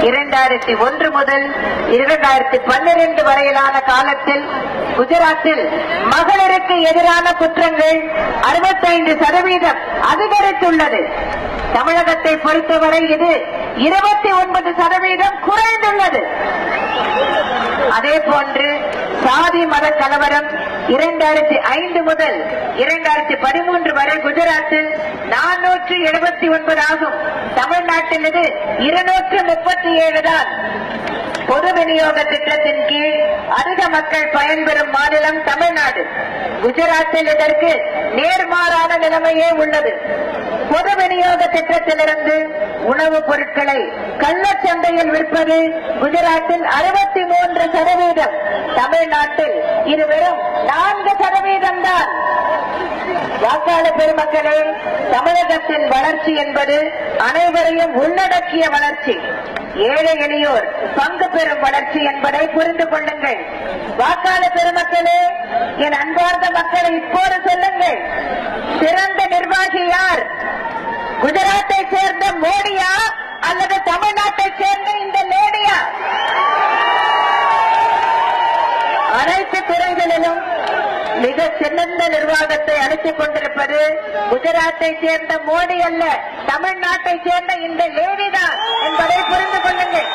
2001 முதல் 2012 வரையிலான காலத்தில் குஜராத்தில் மகளிருக்கு எதிரான குற்றங்கள் 65% அதிகரித்துள்ளது. தமிழகத்தை பொறுத்தவரை இது 29% குறைந்துள்ளது. அதேபோன்று சாதி மத கலவரம் 2005 முதல் 2013 வரை குஜராத்தில் 479 ஆகும். தமிழ்நாட்டில் இது 237 தான். பொது விநியோக திட்டத்தின் கீழ் அதிக மக்கள் பயன்பெறும் மாநிலம் தமிழ்நாடு. குஜராத்தில் இதற்கு நேர்மாறான நிலைமையே உள்ளது. பொது விநியோக திட்டத்திலிருந்து உணவுப் பொருட்களை கள்ளச்சந்தையில் விற்பது குஜராத்தில் 63%. தமிழ்நாட்டில் இது வெறும் 4% தான். வாக்காளர் பெருமக்களே, தமிழகத்தின் வளர்ச்சி என்பது அனைவரையும் உள்ளடக்கிய வளர்ச்சி. ஏழை எளியோர் பங்கு பெறும் வளர்ச்சி என்பதை புரிந்து கொள்ளுங்கள். வாக்காளர் பெருமக்களே, என் அன்பார்ந்த மக்களை இப்போது சொல்லுங்கள், சிறந்த நிர்வாகி யார்? குஜராத்தை சேர்ந்த மோடியா அல்லது தமிழ்நாட்டை சேர்ந்த இந்த லேடியா? அனைத்து துறைகளிலும் மிக சிறந்த நிர்வாகத்தை அளித்துக் கொண்டிருப்பது குஜராத்தை சேர்ந்த மோடி அல்ல, தமிழ்நாட்டை சேர்ந்த இந்த லேடிதான் என்பதை புரிந்து கொள்ளுங்கள்.